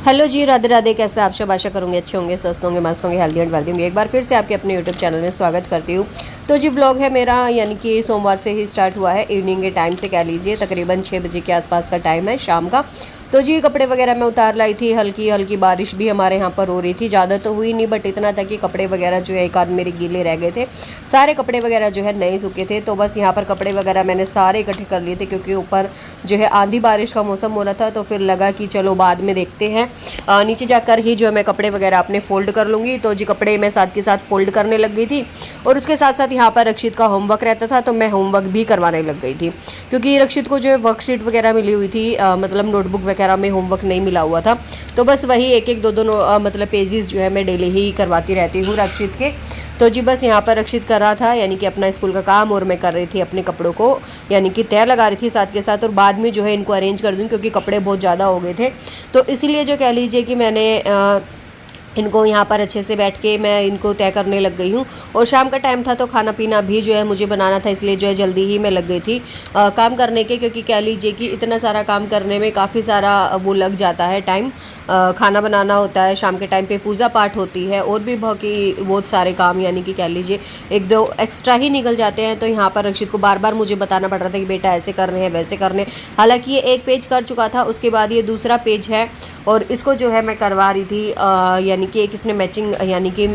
Hello जी, राधे राधे। कैसे आप सब? आशा करूँगी अच्छे होंगे, स्वस्थ होंगे, मस्त होंगे, हेल्दी एंड वेल्दी होंगे। एक बार फिर से आपके अपने यूट्यूब चैनल में स्वागत करती हूँ। तो जी ब्लॉग है मेरा, यानी कि सोमवार से ही स्टार्ट हुआ है। इवनिंग के टाइम से कह लीजिए, तकरीबन 6 बजे के आसपास का टाइम है शाम का। तो जी कपड़े वगैरह मैं उतार लाई थी। हल्की हल्की बारिश भी हमारे यहाँ पर हो रही थी, ज़्यादा तो हुई नहीं, बट इतना था कि कपड़े वगैरह जो है एक आध मेरे गीले रह गए थे। सारे कपड़े वगैरह जो है नहीं सूखे थे, तो बस यहाँ पर कपड़े वगैरह मैंने सारे इकट्ठे कर लिए थे, क्योंकि ऊपर जो है आंधी बारिश का मौसम हो रहा था। तो फिर लगा कि चलो बाद में देखते हैं, नीचे जाकर ही जो है मैं कपड़े वगैरह अपने फ़ोल्ड कर लूँगी। तो जी कपड़े मैं साथ के साथ फ़ोल्ड करने लग गई थी, और उसके साथ साथ यहाँ पर रक्षित का होमवर्क रहता था, तो मैं होमवर्क भी करवाने लग गई थी। क्योंकि रक्षित को जो है वर्कशीट वगैरह मिली हुई थी, मतलब नोटबुक वगैरह में होमवर्क नहीं मिला हुआ था। तो बस वही एक एक दो दो मतलब पेजेस जो है मैं डेली ही करवाती रहती हूँ रक्षित के। तो जी बस यहाँ पर रक्षित कर रहा था, यानी कि अपना स्कूल का काम, और मैं कर रही थी अपने कपड़ों को यानी कि तय लगा रही थी साथ के साथ। और बाद में जो है इनको अरेंज कर दूँ, क्योंकि कपड़े बहुत ज़्यादा हो गए थे। तो इसीलिए जो कह लीजिए कि मैंने इनको यहाँ पर अच्छे से बैठ के मैं इनको तय करने लग गई हूँ। और शाम का टाइम था, तो खाना पीना भी जो है मुझे बनाना था, इसलिए जो है जल्दी ही मैं लग गई थी काम करने के। क्योंकि कह लीजिए कि इतना सारा काम करने में काफ़ी सारा वो लग जाता है टाइम। खाना बनाना होता है, शाम के टाइम पे पूजा पाठ होती है, और भी बहुत सारे काम, यानी कि कह लीजिए एक दो एक्स्ट्रा ही निकल जाते हैं। तो यहाँ पर रक्षित को बार बार मुझे बताना पड़ रहा था कि बेटा ऐसे करने हैं, वैसे करने। हालांकि ये एक पेज कर चुका था, उसके बाद ये दूसरा पेज है, और इसको जो है मैं करवा रही थी। यानी कि एक इसने मैचिंग, यानी कि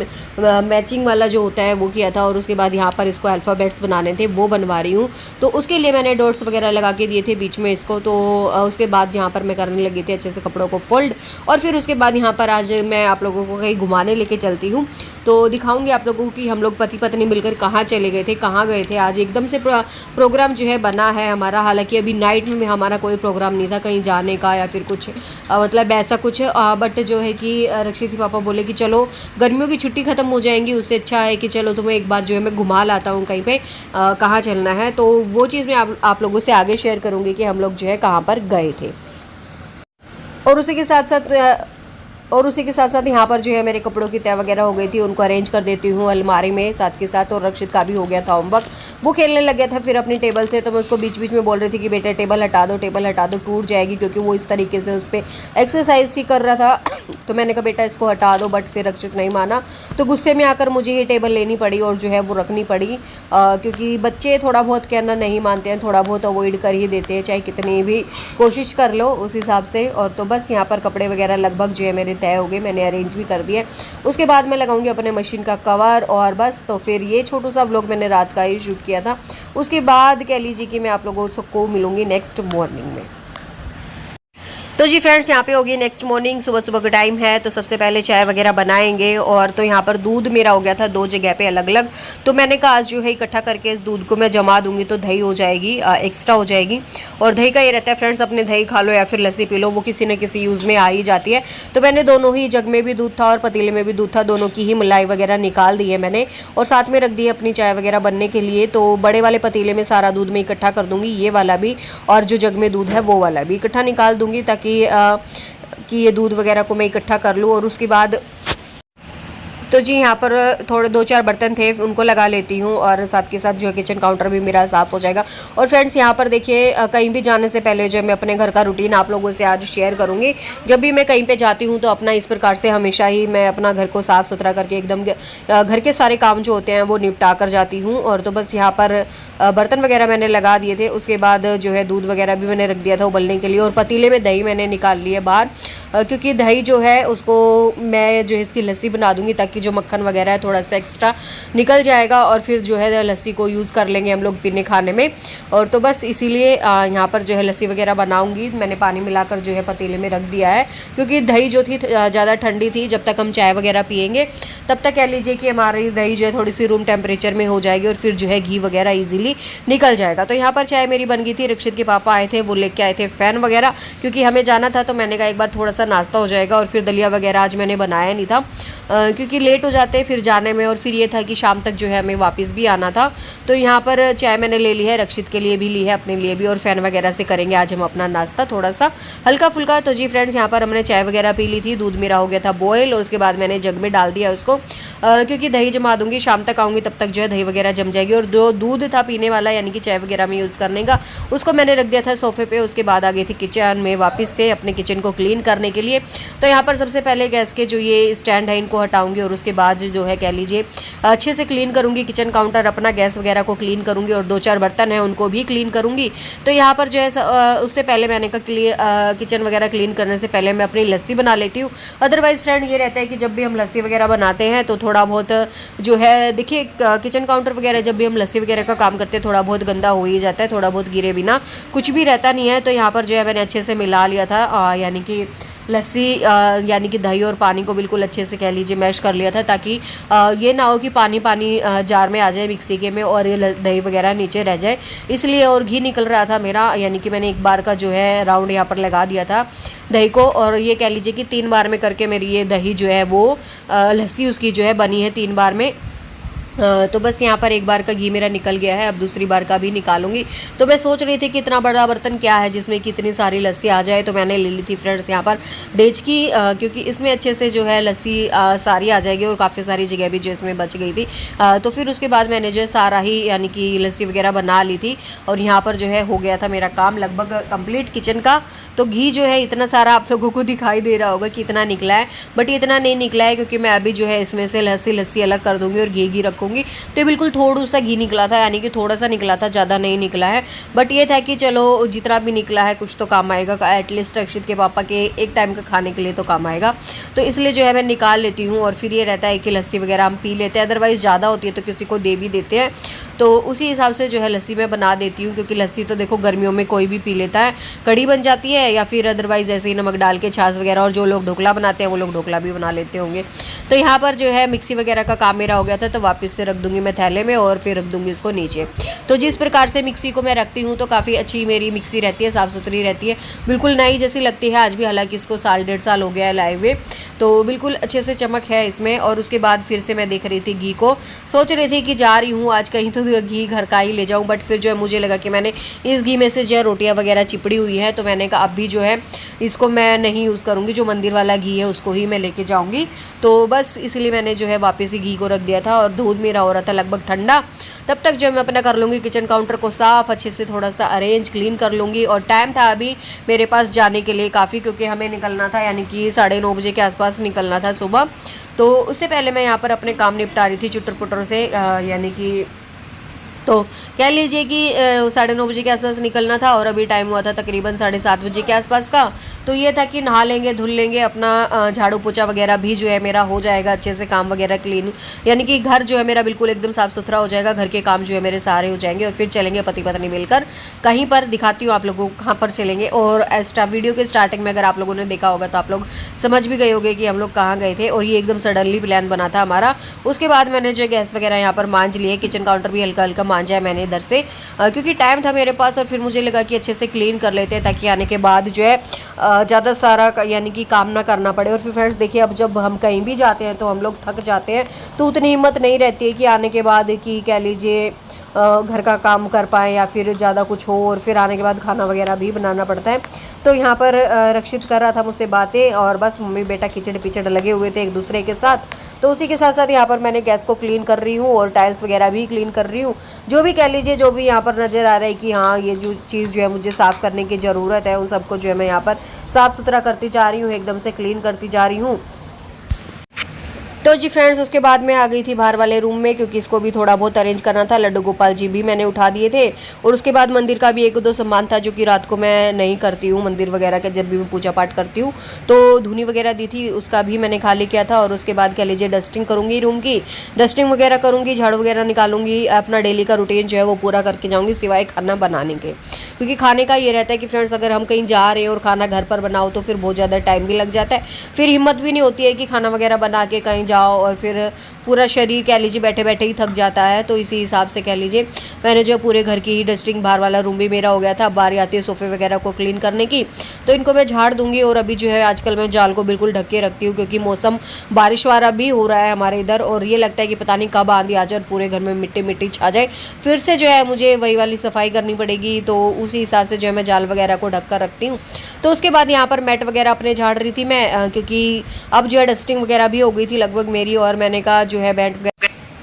मैचिंग वाला जो होता है वो किया था, और उसके बाद यहाँ पर इसको अल्फ़ाबेट्स बनाने थे, वो बनवा रही हूँ। तो उसके लिए मैंने डॉट्स वगैरह लगा के दिए थे बीच में इसको। तो उसके बाद यहाँ पर मैं करने लगी थी अच्छे से कपड़ों को फोल्ड। और फिर उसके बाद यहाँ पर आज मैं आप लोगों को कहीं घुमाने लेके चलती हूँ, तो दिखाऊंगी आप लोगों को कि हम लोग पति पत्नी मिलकर कहाँ चले गए थे, कहाँ गए थे। आज एकदम से प्रोग्राम जो है बना है हमारा। हालांकि अभी नाइट में हमारा कोई प्रोग्राम नहीं था कहीं जाने का या फिर कुछ मतलब ऐसा कुछ, बट जो है कि रक्षित के पापा बोले कि चलो गर्मियों की छुट्टी ख़त्म हो जाएंगी, उससे अच्छा है कि चलो तुम्हें एक बार जो है मैं घुमा लाता हूँ कहीं पे, कहाँ चलना है। तो वो चीज़ मैं आप लोगों से आगे शेयर करूँगी कि हम लोग जो है कहाँ पर गए थे। और उसी के साथ साथ यहाँ पर जो है मेरे कपड़ों की तय वगैरह हो गई थी, उनको अरेंज कर देती हूँ अलमारी में साथ के साथ। और रक्षित का भी हो गया था होमवर्क, वो खेलने लग गया था फिर अपनी टेबल से। तो मैं उसको बीच बीच में बोल रही थी कि बेटा टेबल हटा दो, टेबल हटा दो, टूट जाएगी। क्योंकि वो इस तरीके से उस पर एक्सरसाइज ही कर रहा था। तो मैंने कहा बेटा इसको हटा दो, बट फिर रक्षित नहीं माना। तो गुस्से में आकर मुझे ये टेबल लेनी पड़ी, और जो है वो रखनी पड़ी। क्योंकि बच्चे थोड़ा बहुत कहना नहीं मानते हैं, थोड़ा बहुत अवॉइड कर ही देते हैं, चाहे कितनी भी कोशिश कर लो उस हिसाब से। और तो बस यहाँ पर कपड़े वगैरह लगभग जो है मेरे तय हो गए, मैंने अरेंज भी कर दिया। उसके बाद मैं लगाऊंगी अपने मशीन का कवर, और बस। तो फिर ये छोटू सा व्लॉग मैंने रात का ही शूट किया था। उसके बाद कह लीजिए कि मैं आप लोगों को मिलूंगी नेक्स्ट मॉर्निंग में। तो जी फ्रेंड्स, यहाँ पे होगी नेक्स्ट मॉर्निंग, सुबह सुबह का टाइम है। तो सबसे पहले चाय वगैरह बनाएंगे। और तो यहाँ पर दूध मेरा हो गया था 2 जगह पे अलग अलग। तो मैंने कहा आज जो है इकट्ठा करके इस दूध को मैं जमा दूंगी, तो दही हो जाएगी, एक्स्ट्रा हो जाएगी। और दही का ये रहता है फ्रेंड्स, अपने दही खा लो या फिर लस्सी पी लो, वो किसी न किसी यूज़ में आ ही जाती है। तो मैंने दोनों ही, जग में भी दूध था और पतीले में भी दूध था, दोनों की ही मलाई वगैरह निकाल दी है मैंने, और साथ में रख दी है अपनी चाय वगैरह बनने के लिए। तो बड़े वाले पतीले में सारा दूध में इकट्ठा कर दूंगी, ये वाला भी, और जो जग में दूध है वो वाला भी इकट्ठा निकाल दूंगी, ताकि कि ये दूध वगैरह को मैं इकट्ठा कर लूँ। और उसके बाद तो जी यहाँ पर थोड़े 2-4 बर्तन थे, उनको लगा लेती हूँ, और साथ के साथ जो है किचन काउंटर भी मेरा साफ़ हो जाएगा। और फ्रेंड्स यहाँ पर देखिए, कहीं भी जाने से पहले जो मैं अपने घर का रूटीन आप लोगों से आज शेयर करूँगी। जब भी मैं कहीं पे जाती हूँ तो अपना इस प्रकार से हमेशा ही मैं अपना घर को साफ़ सुथरा करके एकदम घर के सारे काम जो होते हैं वो निपटा कर जाती हूँ। और तो बस यहाँ पर बर्तन वगैरह मैंने लगा दिए थे। उसके बाद जो है दूध वगैरह भी मैंने रख दिया था उबलने के लिए, और पतीले में दही मैंने निकाल ली है बाहर, क्योंकि दही जो है उसको मैं जो है इसकी लस्सी बना दूँगी, ताकि जो मक्खन वगैरह है थोड़ा सा एक्स्ट्रा निकल जाएगा, और फिर जो है लस्सी को यूज़ कर लेंगे हम लोग पीने खाने में। और तो बस इसीलिए यहाँ पर जो है लस्सी वगैरह बनाऊंगी। मैंने पानी मिलाकर जो है पतीले में रख दिया है, क्योंकि दही जो थी ज़्यादा ठंडी थी। जब तक हम चाय वगैरह पियेंगे तब तक कह लीजिए कि हमारी दही जो है थोड़ी सी रूम टेम्परेचर में हो जाएगी, और फिर जो है घी वगैरह ईजिली निकल जाएगा। तो यहाँ पर चाय मेरी बन गई थी। रक्षित के पापा आए थे, वो लेके आए थे फ़ैन वगैरह, क्योंकि हमें जाना था। तो मैंने कहा एक बार थोड़ा सा नाश्ता हो जाएगा। और फिर दलिया वगैरह आज मैंने बनाया नहीं था, क्योंकि लेट हो जाते फिर जाने में। और फिर ये था कि शाम तक जो है हमें वापस भी आना था। तो यहाँ पर चाय मैंने ले ली है, रक्षित के लिए भी ली है, अपने लिए भी। और फ़ैन वगैरह से करेंगे आज हम अपना नाश्ता थोड़ा सा हल्का फुल्का। तो जी फ्रेंड्स, यहाँ पर हमने चाय वगैरह पी ली थी, दूध मेरा हो गया था बॉयल, और उसके बाद मैंने जग में डाल दिया उसको, क्योंकि दही जमा दूंगी। शाम तक आऊँगी तब तक जो है दही वगैरह जम जाएगी। और जो दूध था पीने वाला, यानी कि चाय वगैरह में यूज़ करने का, उसको मैंने रख दिया था सोफे पे। उसके बाद आ गई थी किचन में वापस से अपने किचन को क्लीन करने के लिए। तो यहाँ पर सबसे पहले गैस के जो ये स्टैंड है इनको हटाऊंगी और उसके बाद जो है कह लीजिए अच्छे से क्लीन करूँगी किचन काउंटर, अपना गैस वगैरह को क्लीन करूँगी और 2-4 बर्तन हैं उनको भी क्लीन करूँगी। तो यहाँ पर जो है उससे पहले मैंने कहा किचन वगैरह क्लीन करने से पहले मैं अपनी लस्सी बना लेती हूँ। अदरवाइज़ फ्रेंड ये रहता है कि जब भी हम लस्सी वगैरह बनाते हैं तो थोड़ा बहुत जो है देखिए किचन काउंटर वगैरह जब भी हम लस्सी वगैरह का काम करते हैं थोड़ा बहुत गंदा हो ही जाता है, थोड़ा बहुत गिरे बिना कुछ भी रहता नहीं है। तो यहाँ पर जो है मैंने अच्छे से मिला लिया था, यानी कि लस्सी यानी कि दही और पानी को बिल्कुल अच्छे से कह लीजिए मैश कर लिया था, ताकि ये ना हो कि पानी पानी जार में आ जाए मिक्सी के में और ये दही वगैरह नीचे रह जाए, इसलिए। और घी निकल रहा था मेरा, यानी कि मैंने एक बार का जो है राउंड यहाँ पर लगा दिया था दही को, और ये कह लीजिए कि 3 बार में करके मेरी ये दही जो है वो लस्सी उसकी जो है बनी है 3 बार में। तो बस यहाँ पर एक बार का घी मेरा निकल गया है, अब दूसरी बार का भी निकालूंगी। तो मैं सोच रही थी कि इतना बड़ा बर्तन क्या है जिसमें कि इतनी सारी लस्सी आ जाए, तो मैंने ले ली थी फ्रेंड्स यहाँ पर डेज की, क्योंकि इसमें अच्छे से जो है लस्सी सारी आ जाएगी और काफ़ी सारी जगह भी जो इसमें बच गई थी। तो फिर उसके बाद मैंने जो है सारा ही यानी कि लस्सी वगैरह बना ली थी और यहाँ पर जो है हो गया था मेरा काम लगभग कंप्लीट किचन का। तो घी जो है इतना सारा आप लोगों को दिखाई दे रहा होगा कि इतना निकला है, बट ये इतना नहीं निकला है क्योंकि मैं अभी जो है इसमें से लस्सी अलग कर दूंगी और घी रखूंगी। तो बिल्कुल थोड़ा सा घी निकला था, यानी कि थोड़ा सा निकला था, ज़्यादा नहीं निकला है। बट ये था कि चलो जितना भी निकला है कुछ तो काम आएगा, एटलीस्ट रक्षित के पापा के एक टाइम का खाने के लिए तो काम आएगा। तो इसलिए जो है मैं निकाल लेती हूँ और फिर ये रहता है कि लस्सी वगैरह हम पी लेते हैं, अदरवाइज़ ज़्यादा होती है तो किसी को दे भी देते हैं। तो उसी हिसाब से जो है लस्सी मैं बना देती हूँ, क्योंकि लस्सी तो देखो गर्मियों में कोई भी पी लेता है, कड़ी बन जाती है या फिर अदरवाइज़ ऐसे ही नमक डाल के छाछ वगैरह, और जो लोग ढोकला बनाते हैं वो लोग ढोकला भी बना लेते होंगे। तो यहाँ पर जो है मिक्सी वगैरह का काम मेरा हो गया था, तो वापस से रख दूँगी मैं थैले में और फिर रख दूँगी इसको नीचे। तो जिस प्रकार से मिक्सी को मैं रखती हूँ तो काफ़ी अच्छी मेरी मिक्सी रहती है, साफ़ सुथरी रहती है, बिल्कुल नई जैसी लगती है आज भी, हालांकि इसको 1.5 साल हो गया है लाए हुए। तो बिल्कुल अच्छे से चमक है इसमें। और उसके बाद फिर से मैं देख रही थी घी को, सोच रही थी कि जा रही हूँ आज कहीं तो घी घर का ही ले जाऊँ, बट फिर जो है मुझे लगा कि मैंने इस घी में से जो है रोटियाँ वगैरह चिपड़ी हुई है, तो मैंने कहा अब भी जो है इसको मैं नहीं यूज़ करूँगी, जो मंदिर वाला घी है उसको ही मैं लेके जाऊँगी। तो बस इसलिए मैंने जो है वापस ही घी को रख दिया था और दूध मेरा हो रहा था लगभग ठंडा। तब तक जो मैं अपना कर लूँगी किचन काउंटर को साफ़, अच्छे से थोड़ा सा अरेंज क्लीन कर लूँगी। और टाइम था अभी मेरे पास जाने के लिए काफ़ी, क्योंकि हमें निकलना था, यानी कि 9:30 बजे के आसपास निकलना था सुबह। तो उससे पहले मैं यहाँ पर अपने काम निपटा रही थी चुटर पुटर से, यानी कि तो कह लीजिए कि 9:30 बजे के आसपास निकलना था और अभी टाइम हुआ था तकरीबन 7:30 बजे के आसपास का। तो ये था कि नहा लेंगे, धुल लेंगे, अपना झाड़ू पोछा वगैरह भी जो है मेरा हो जाएगा अच्छे से, काम वगैरह क्लीन, यानी कि घर जो है मेरा बिल्कुल एकदम साफ़ सुथरा हो जाएगा, घर के काम जो है मेरे सारे हो जाएंगे। और फिर चलेंगे पति पत्नी मिलकर कहीं पर, दिखाती हूँ आप लोगों को कहाँ पर चलेंगे। और एक्स्ट्रा वीडियो के स्टार्टिंग में अगर आप लोगों ने देखा होगा तो आप लोग समझ भी गए होंगे कि हम लोग कहाँ गए थे, और ये एकदम सडनली प्लान बना था हमारा। उसके बाद मैंने जो गैस वगैरह यहाँ पर मांझ लिए, किचन काउंटर भी हल्का हल्का मांझा है मैंने इधर से, क्योंकि टाइम था मेरे पास। और फिर मुझे लगा कि अच्छे से क्लीन कर लेते हैं ताकि आने के बाद जो है ज़्यादा सारा यानी कि काम ना करना पड़े। और फिर फ्रेंड्स देखिए, अब जब हम कहीं भी जाते हैं तो हम लोग थक जाते हैं, तो उतनी हिम्मत नहीं रहती है कि आने के बाद कि कह लीजिए घर का काम कर पाएँ या फिर ज़्यादा कुछ हो, और फिर आने के बाद खाना वगैरह भी बनाना पड़ता है। तो यहाँ पर रक्षित कर रहा था मुझसे बातें, और बस मम्मी बेटा खिचड़ पिचड़ लगे हुए थे एक दूसरे के साथ। तो उसी के साथ साथ यहाँ पर मैंने गैस को क्लीन कर रही हूँ और टाइल्स वगैरह भी क्लीन कर रही हूँ, जो भी कह लीजिए, जो भी यहाँ पर नज़र आ रहा है कि हाँ ये जो चीज़ जो है मुझे साफ़ करने की ज़रूरत है, उन सबको जो है मैं यहाँ पर साफ़ सुथरा करती जा रही हूँ, एकदम से क्लीन करती जा रही हूँ। तो जी फ्रेंड्स, उसके बाद मैं आ गई थी बाहर वाले रूम में, क्योंकि इसको भी थोड़ा बहुत अरेंज करना था। लड्डू गोपाल जी भी मैंने उठा दिए थे, और उसके बाद मंदिर का भी 1-2 सामान था जो कि रात को मैं नहीं करती हूँ, मंदिर वगैरह का जब भी मैं पूजा पाठ करती हूँ। तो धुनी वगैरह दी थी, उसका भी मैंने खाली किया था। और उसके बाद कह लीजिए डस्टिंग करूँगी, रूम की डस्टिंग वगैरह करूँगी, झाड़ू वगैरह निकालूंगी, अपना डेली का रूटीन जो है वो पूरा करके जाऊँगी, सिवाय खाना बनाने के। क्योंकि खाने का ये रहता है कि फ्रेंड्स, अगर हम कहीं जा रहे हैं और खाना घर पर बनाओ तो फिर बहुत ज़्यादा टाइम भी लग जाता है, फिर हिम्मत भी नहीं होती है कि खाना वगैरह बना के कहीं जाओ, और फिर पूरा शरीर कह लीजिए बैठे बैठे ही थक जाता है। तो इसी हिसाब से कह लीजिए मैंने जो पूरे घर की ही डस्टिंग, बाहर वाला रूम भी मेरा हो गया था। अब बारी आती है सोफ़े वगैरह को क्लीन करने की, तो इनको मैं झाड़ दूंगी। और अभी जो है आजकल मैं जाल को बिल्कुल ढक के रखती हूँ, क्योंकि मौसम बारिश वाला भी हो रहा है हमारे इधर, और ये लगता है कि पता नहीं कब आंधी आ जाए और पूरे घर में मिट्टी मिट्टी छा जाए, फिर से जो है मुझे वही वाली सफाई करनी पड़ेगी। तो उसी हिसाब से जो है मैं जाल वगैरह को ढक कर रखती हूँ। तो उसके बाद यहाँ पर मैट वगैरह अपने झाड़ रही थी मैं, क्योंकि अब जो है डस्टिंग वगैरह भी हो गई थी लगभग मेरी, और मैंने कहा जो है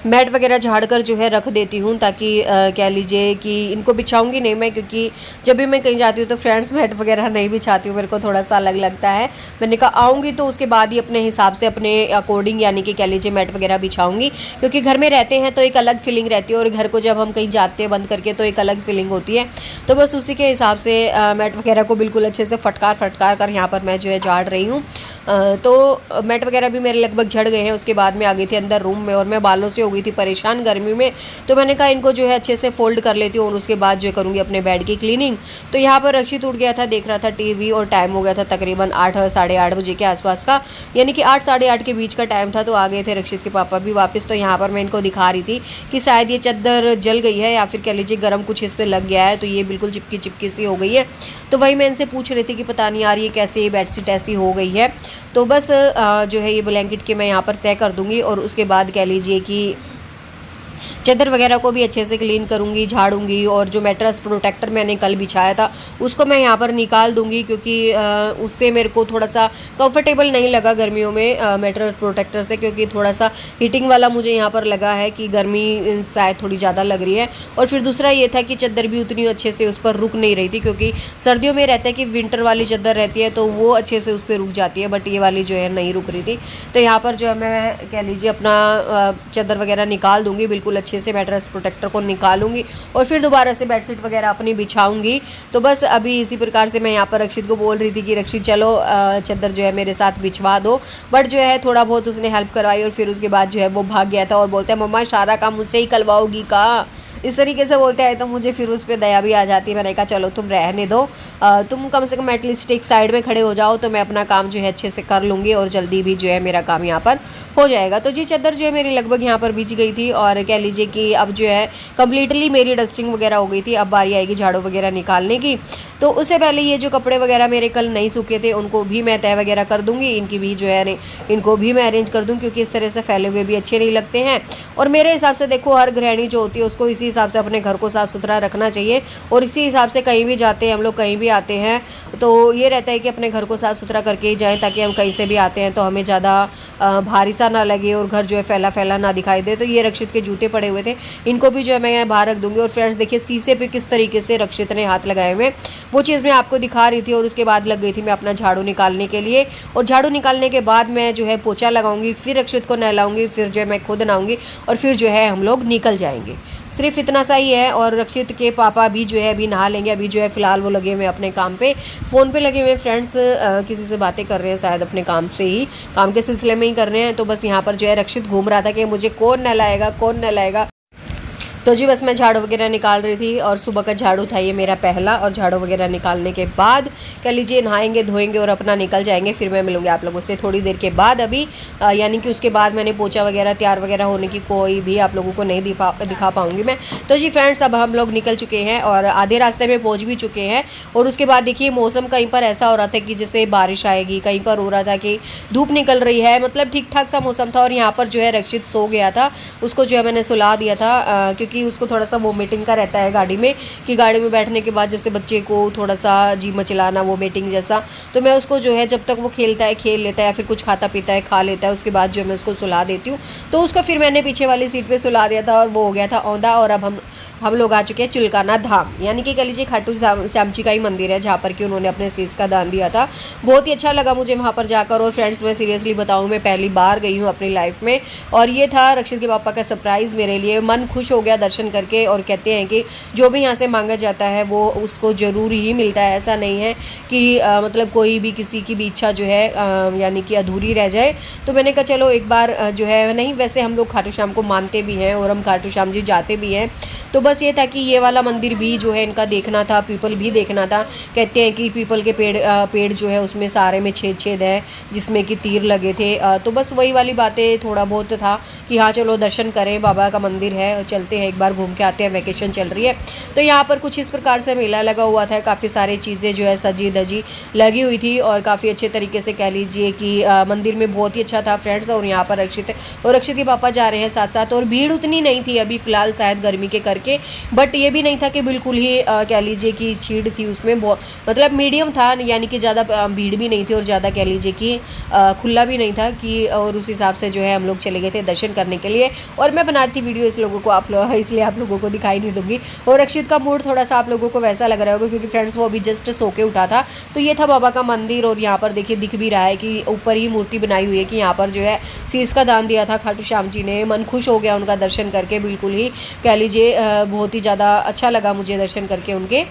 मैट वगैरह झाड़ कर जो है रख देती हूँ, ताकि कह लीजिए कि इनको बिछाऊंगी नहीं मैं, क्योंकि जब भी मैं कहीं जाती हूँ तो फ्रेंड्स मैट वगैरह नहीं बिछाती हूँ, मेरे को थोड़ा सा अलग लगता है। मैंने कहा आऊँगी तो उसके बाद ही अपने हिसाब से अपने अकॉर्डिंग यानी कि कह लीजिए मैट वगैरह बिछाऊँगी, क्योंकि घर में रहते हैं तो एक अलग फीलिंग रहती है और घर को जब हम कहीं जाते हैं बंद करके तो एक अलग फीलिंग होती है। तो बस उसी के हिसाब से मैट वगैरह को बिल्कुल अच्छे से फटकार फटकार कर यहाँ पर मैं जो है झाड़ रही हूँ। तो मैट वगैरह भी मेरे लगभग झड़ गए हैं। उसके बाद मैं आ गई थी अंदर रूम में और मैं बालों से हो गई थी परेशान गर्मी में, तो मैंने कहा इनको जो है अच्छे से फोल्ड कर लेती हूँ और उसके बाद जो करूँगी अपने बेड की क्लीनिंग। तो यहाँ पर रक्षित उठ गया था, देख रहा था टीवी और टाइम हो गया था तकरीबन 8 साढ़े 8 बजे के आसपास का, यानी कि 8 साढ़े 8 के बीच का टाइम था। तो आ गए थे रक्षित के पापा भी वापस। तो यहाँ पर मैं इनको दिखा रही थी कि शायद ये चादर जल गई है या फिर कह लीजिए गर्म कुछ इस पर लग गया है, तो ये बिल्कुल चिपकी चिपकी सी हो गई है। तो वही मैं इनसे पूछ रही थी कि पता नहीं यार ये कैसे ये बेडशीट ऐसी हो गई है। तो बस जो है ये ब्लैंकेट के मैं यहाँ पर तय कर दूँगी और उसके बाद कह लीजिए कि चादर वगैरह को भी अच्छे से क्लीन करूँगी, झाड़ूंगी, और जो मैट्रेस प्रोटेक्टर मैंने कल बिछाया था उसको मैं यहाँ पर निकाल दूँगी, क्योंकि उससे मेरे को थोड़ा सा कंफर्टेबल नहीं लगा गर्मियों में मैट्रेस प्रोटेक्टर से, क्योंकि थोड़ा सा हीटिंग वाला मुझे यहाँ पर लगा है कि गर्मी शायद थोड़ी ज़्यादा लग रही है। और फिर दूसरा ये था कि चादर भी उतनी अच्छे से उस पर रुक नहीं रही थी, क्योंकि सर्दियों में रहता है कि विंटर वाली चादर रहती है तो वो अच्छे से उस पर रुक जाती है, बट ये वाली जो है नहीं रुक रही थी। तो यहाँ पर जो है मैं कह लीजिए अपना चादर वगैरह निकाल दूँगी, बिल्कुल अच्छे से मैट्रेस प्रोटेक्टर को निकालूंगी और फिर दोबारा से बेडशीट वगैरह अपनी बिछाऊंगी। तो बस अभी इसी प्रकार से मैं यहाँ पर रक्षित को बोल रही थी कि रक्षित चलो चादर जो है मेरे साथ बिछवा दो, बट जो है थोड़ा बहुत उसने हेल्प करवाई और फिर उसके बाद जो है वो भाग गया था और बोलता है मम्मा सारा काम मुझसे ही करवाओगी का, इस तरीके से बोलते हैं। तो मुझे फिर उस पर दया भी आ जाती है। मैंने कहा चलो तुम रहने दो, तुम कम से कम एटलीस्ट एक साइड में खड़े हो जाओ तो मैं अपना काम जो है अच्छे से कर लूँगी और जल्दी भी जो है मेरा काम यहाँ पर हो जाएगा। तो जी चादर जो है मेरी लगभग यहाँ पर बिछ गई थी और कह लीजिए कि अब जो है कम्प्लीटली मेरी डस्टिंग वगैरह हो गई थी। अब बारी आएगी झाड़ू वगैरह निकालने की। तो उससे पहले ये जो कपड़े वगैरह मेरे कल नहीं सूखे थे उनको भी मैं तय वगैरह कर दूँगी, इनकी भी जो है इनको भी मैं अरेंज कर दूँ, क्योंकि इस तरह से फैले हुए भी अच्छे नहीं लगते हैं। और मेरे हिसाब से देखो हर गृहिणी जो होती है उसको इसी हिसाब से अपने घर को साफ़ सुथरा रखना चाहिए और इसी हिसाब से कहीं भी जाते हैं हम लोग, कहीं भी आते हैं तो ये रहता है कि अपने घर को साफ़ सुथरा करके ही जाएं, ताकि हम कहीं से भी आते हैं तो हमें ज़्यादा भारी सा ना लगे और घर जो है फैला फैला ना दिखाई दे। तो ये रक्षित के जूते पड़े हुए थे, इनको भी जो है मैं बाहर रख दूंगी। और फ्रेंड्स देखिए शीशे पे किस तरीके से रक्षित ने हाथ लगाए हुए, वो चीज़ मैं आपको दिखा रही थी। और उसके बाद लग गई थी मैं अपना झाड़ू निकालने के लिए, और झाड़ू निकालने के बाद मैं जो है पोछा लगाऊंगी, फिर रक्षित को नहलाऊंगी, फिर जो है मैं खुद नहाऊंगी और फिर जो है हम लोग निकल जाएंगे। सिर्फ इतना सा ही है। और रक्षित के पापा भी जो है अभी नहा लेंगे। अभी जो है फ़िलहाल वो लगे हुए अपने काम पे, फ़ोन पे लगे हुए फ्रेंड्स, किसी से बातें कर रहे हैं शायद, अपने काम से ही, काम के सिलसिले में ही कर रहे हैं। तो बस यहाँ पर जो है रक्षित घूम रहा था कि मुझे कौन नहलाएगा कौन नहलाएगा। तो जी बस मैं झाड़ू वगैरह निकाल रही थी और सुबह का झाड़ू था ये मेरा पहला। और झाड़ू वगैरह निकालने के बाद कह लीजिए नहाएंगे धोएंगे और अपना निकल जाएंगे। फिर मैं मिलूंगी आप लोगों से थोड़ी देर के बाद। अभी यानी कि उसके बाद मैंने पोछा वगैरह तैयार वगैरह होने की कोई भी आप लोगों को नहीं दिखा पाऊँगी मैं। तो जी फ्रेंड्स अब हम लोग निकल चुके हैं और आधे रास्ते में पहुँच भी चुके हैं। और उसके बाद देखिए मौसम कहीं पर ऐसा हो रहा था कि जैसे बारिश आएगी, कहीं पर हो रहा था कि धूप निकल रही है, मतलब ठीक ठाक सा मौसम था। और यहाँ पर जो है रक्षित सो गया था, उसको जो है मैंने सुला दिया था, क्योंकि उसको थोड़ा सा वोमिटिंग का रहता है गाड़ी में, कि गाड़ी में बैठने के बाद जैसे बच्चे को थोड़ा सा जी मचलाना, वोमिटिंग जैसा। तो मैं उसको जो है जब तक वो खेलता है खेल लेता है या फिर कुछ खाता पीता है खा लेता है, उसके बाद जो मैं उसको सुला देती हूँ। तो उसको फिर मैंने पीछे वाली सीट पे सुला दिया था और वो हो गया था औंधा। और अब हम लोग आ चुके हैं चिल्काना धाम, यानी कि कह लीजिए खाटू श्याम जी का ही मंदिर है, जहाँ पर कि उन्होंने अपने शीश का दान दिया था। बहुत ही अच्छा लगा मुझे वहाँ पर जाकर। और फ्रेंड्स मैं सीरियसली बताऊँ, मैं पहली बार गई हूँ अपनी लाइफ में और ये था रक्षित के पापा का सरप्राइज़ मेरे लिए। मन खुश हो गया दर्शन करके। और कहते हैं कि जो भी यहाँ से मांगा जाता है वो उसको ज़रूर ही मिलता है। ऐसा नहीं है कि मतलब कोई भी किसी की भी इच्छा जो है यानी कि अधूरी रह जाए। तो मैंने कहा चलो एक बार जो है, नहीं वैसे हम लोग खाटू श्याम को मानते भी हैं और हम खाटू श्याम जी जाते भी हैं। तो बस ये था कि ये वाला मंदिर भी जो है इनका देखना था, पीपल भी देखना था। कहते हैं कि पीपल के पेड़ जो है उसमें सारे में छेद हैं जिसमें कि तीर लगे थे। तो बस वही वाली बातें थोड़ा बहुत था कि हाँ चलो दर्शन करें, बाबा का मंदिर है, चलते हैं एक बार घूम के आते हैं, वैकेशन चल रही है। तो यहाँ पर कुछ इस प्रकार से मेला लगा हुआ था, काफ़ी सारी चीज़ें जो है सजी धजी लगी हुई थी और काफ़ी अच्छे तरीके से कह लीजिए कि मंदिर में बहुत ही अच्छा था फ्रेंड्स। और यहाँ पर रक्षित और रक्षित के पापा जा रहे हैं साथ साथ, और भीड़ उतनी नहीं थी अभी फ़िलहाल शायद गर्मी के करके, बट ये भी नहीं था कि बिल्कुल ही कह लीजिए कि चीड़ थी उसमें, मतलब मीडियम था, यानी कि ज़्यादा भीड़ भी नहीं थी और ज़्यादा कह लीजिए कि खुला भी नहीं था कि, और उस हिसाब से जो है हम लोग चले गए थे दर्शन करने के लिए। और मैं बना रही थी वीडियो इस लोगों को इसलिए आप लोगों को दिखाई नहीं दूंगी। और रक्षित का मूड थोड़ा सा आप लोगों को वैसा लग रहा होगा क्योंकि फ्रेंड्स वो अभी जस्ट सो के उठा था। तो ये था बाबा का मंदिर, और यहाँ पर देखिए दिख भी रहा है कि ऊपर ही मूर्ति बनाई हुई है कि यहाँ पर जो है शीश का दान दिया था खाटू श्याम जी ने। मन खुश हो गया उनका दर्शन करके, बिल्कुल ही कह लीजिए बहुत ही ज़्यादा अच्छा लगा मुझे दर्शन करके उनके।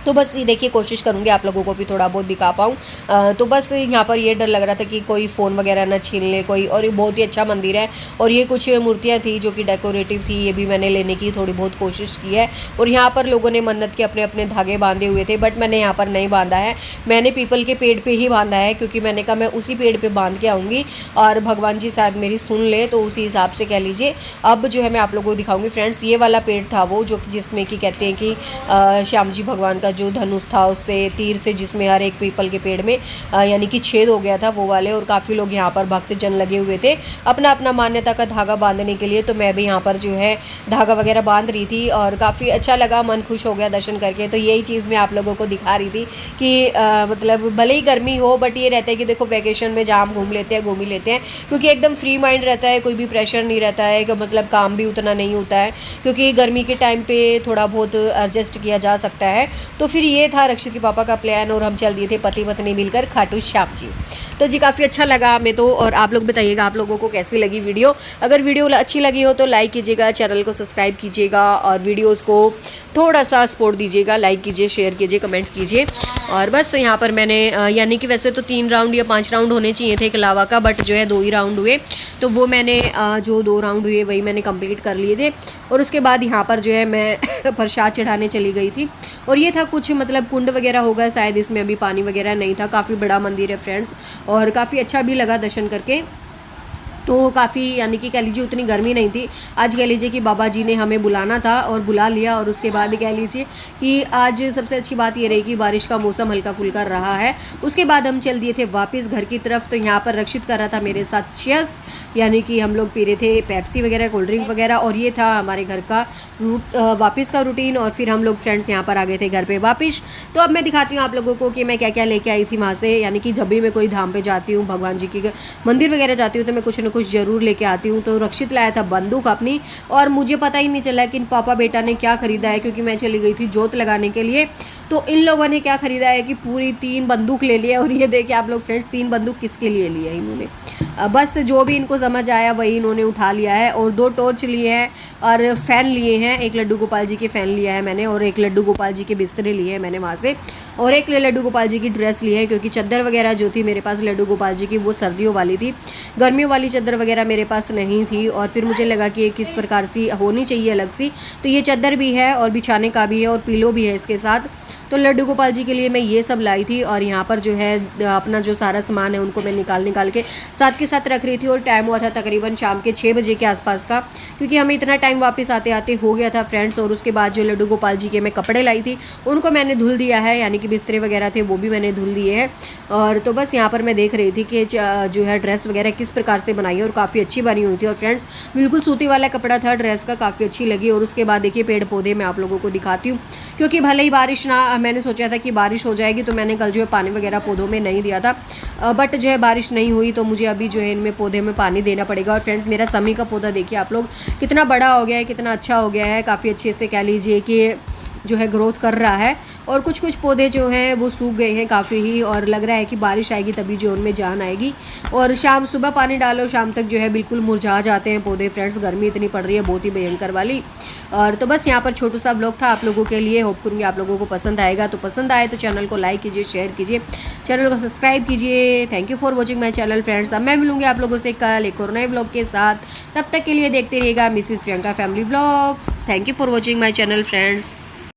तो बस ये देखिए कोशिश करूँगी आप लोगों को भी थोड़ा बहुत दिखा पाऊँ। तो बस यहाँ पर ये डर लग रहा था कि कोई फ़ोन वगैरह ना छीन ले कोई, और ये बहुत ही अच्छा मंदिर है। और ये कुछ मूर्तियाँ थी जो कि डेकोरेटिव थी, ये भी मैंने लेने की थोड़ी बहुत कोशिश की है। और यहाँ पर लोगों ने मन्नत के अपने अपने धागे बांधे हुए थे, बट मैंने यहाँ पर नहीं बांधा है, मैंने पीपल के पेड़ पर ही बांधा है, क्योंकि मैंने कहा मैं उसी पेड़ पर बांध के आऊँगी और भगवान जी शायद मेरी सुन ले, तो उसी हिसाब से कह लीजिए अब जो है मैं आप लोगों को दिखाऊँगी फ्रेंड्स। ये वाला पेड़ था वो जो जिसमें कि कहते हैं कि श्याम जी भगवान का जो धनुष था उससे तीर से, जिसमें हर एक पीपल के पेड़ में यानी कि छेद हो गया था वो वाले। और काफ़ी लोग यहाँ पर भक्तजन लगे हुए थे अपना अपना मान्यता का धागा बांधने के लिए। तो मैं भी यहाँ पर जो है धागा वगैरह बांध रही थी और काफ़ी अच्छा लगा, मन खुश हो गया दर्शन करके। तो यही चीज़ मैं आप लोगों को दिखा रही थी कि मतलब भले ही गर्मी हो, बट ये रहता है कि देखो वैकेशन में जहाँ हम घूम ही लेते हैं, क्योंकि एकदम फ्री माइंड रहता है, कोई भी प्रेशर नहीं रहता है, कि मतलब काम भी उतना नहीं होता है, क्योंकि गर्मी के टाइम पे थोड़ा बहुत एडजस्ट किया जा सकता है। तो फिर ये था रक्षित के पापा का प्लान, और हम चल दिए थे पति पत्नी मिलकर खाटू श्याम जी। तो जी काफ़ी अच्छा लगा हमें तो। और आप लोग बताइएगा आप लोगों को कैसी लगी वीडियो। अगर वीडियो अच्छी लगी हो तो लाइक कीजिएगा, चैनल को सब्सक्राइब कीजिएगा और वीडियोस को थोड़ा सा सपोर्ट दीजिएगा, लाइक कीजिए, शेयर कीजिए, कमेंट्स कीजिए। और बस तो यहाँ पर मैंने यानी कि वैसे तो 3 राउंड या 5 राउंड होने चाहिए थे कलावा का, बट जो है 2 ही राउंड हुए। तो वो मैंने जो 2 राउंड हुए वही मैंने कंप्लीट कर लिए थे। और उसके बाद यहाँ पर जो है मैं प्रसाद चढ़ाने चली गई थी। और ये था कुछ मतलब कुंड वगैरह होगा शायद, इसमें अभी पानी वगैरह नहीं था। काफ़ी बड़ा मंदिर है फ्रेंड्स, और काफ़ी अच्छा भी लगा दर्शन करके। तो काफ़ी यानी कि कह लीजिए उतनी गर्मी नहीं थी। आज कह लीजिए कि बाबा जी ने हमें बुलाना था और बुला लिया। और उसके बाद कह लीजिए कि आज सबसे अच्छी बात ये रही कि बारिश का मौसम हल्का फुल्का रहा है। उसके बाद हम चल दिए थे वापस घर की तरफ। तो यहाँ पर रक्षित कर रहा था मेरे साथ चेस, यानी कि हम लोग पी रहे थे पेप्सी वगैरह, कोल्ड ड्रिंक वगैरह। और ये था हमारे घर का वापस का रूटीन। और फिर हम लोग फ्रेंड्स यहाँ पर आ गए थे घर पे वापस। तो अब मैं दिखाती हूँ आप लोगों को कि मैं क्या क्या लेके आई थी वहाँ से। यानी कि जब भी मैं कोई धाम पे जाती हूँ, भगवान जी की मंदिर वगैरह जाती हूँ, तो मैं कुछ ना कुछ ज़रूर लेके आती हूँ। तो रक्षित लाया था बंदूक अपनी, और मुझे पता ही नहीं चला कि इन पापा बेटा ने क्या खरीदा है, क्योंकि मैं चली गई थी जोत लगाने के लिए। तो इन लोगों ने क्या खरीदा है कि पूरी 3 बंदूक ले लिया। और ये देखिए आप लोग फ्रेंड्स, 3 बंदूक किसके लिए ली है इन्होंने, बस जो भी इनको समझ आया वही इन्होंने उठा लिया है। और 2 टॉर्च लिए हैं और फ़ैन लिए हैं। एक लड्डू गोपाल जी के फ़ैन लिया है मैंने, और एक लड्डू गोपाल जी के बिस्तरे लिए हैं मैंने वहाँ से। और एक लड्डू गोपाल जी की ड्रेस ली है, क्योंकि चादर वगैरह जो थी मेरे पास लड्डू गोपाल जी की वो सर्दियों वाली थी, गर्मियों वाली चादर वगैरह मेरे पास नहीं थी। और फिर मुझे लगा कि किस प्रकार से होनी चाहिए अलग सी। तो ये चादर भी है और बिछाने का भी है और पिलो भी है इसके साथ। तो लड्डू गोपाल जी के लिए मैं ये सब लाई थी। और यहाँ पर जो है अपना जो सारा सामान है उनको मैं निकाल के साथ के साथ रख रही थी। और टाइम हुआ था तकरीबन शाम के 6 बजे के आसपास का, क्योंकि हमें इतना टाइम वापस आते आते हो गया था फ्रेंड्स। और उसके बाद जो लड्डू गोपाल जी के मैं कपड़े लाई थी उनको मैंने धुल दिया है, यानी कि बिस्तरे वगैरह थे वो भी मैंने धुल दिए हैं। और तो बस यहाँ पर मैं देख रही थी कि जो है ड्रेस वगैरह किस प्रकार से बनाई है, और काफ़ी अच्छी बनी हुई थी। और फ्रेंड्स बिल्कुल सूती वाला कपड़ा था ड्रेस का, काफ़ी अच्छी लगी। और उसके बाद देखिए पेड़ पौधे मैं आप लोगों को दिखाती हूँ, क्योंकि भले ही बारिश ना, मैंने सोचा था कि बारिश हो जाएगी, तो मैंने कल जो है पानी वगैरह पौधों में नहीं दिया था, बट जो है बारिश नहीं हुई, तो मुझे अभी जो है इनमें पौधे में पानी देना पड़ेगा। और फ्रेंड्स मेरा समी का पौधा देखिए आप लोग कितना बड़ा हो गया है, कितना अच्छा हो गया है, काफ़ी अच्छे से कह लीजिए कि जो है ग्रोथ कर रहा है। और कुछ कुछ पौधे जो हैं वो सूख गए हैं काफ़ी ही, और लग रहा है कि बारिश आएगी तभी जो उनमें जान आएगी। और शाम सुबह पानी डालो, शाम तक जो है बिल्कुल मुरझा जाते हैं पौधे फ्रेंड्स, गर्मी इतनी पड़ रही है बहुत ही भयंकर वाली। और तो बस यहाँ पर छोटू सा ब्लॉग था आप लोगों के लिए, होप करूँगी आप लोगों को पसंद आएगा। तो पसंद आए तो चैनल को लाइक कीजिए, शेयर कीजिए, चैनल को सब्सक्राइब कीजिए। Thank you for watching my channel friends. अब मैं मिलूँगी आप लोगों से कल एक और नए ब्लॉग के साथ। तब तक के लिए देखते रहिएगा Mrs Priyanka family vlogs. Thank you for watching my channel friends.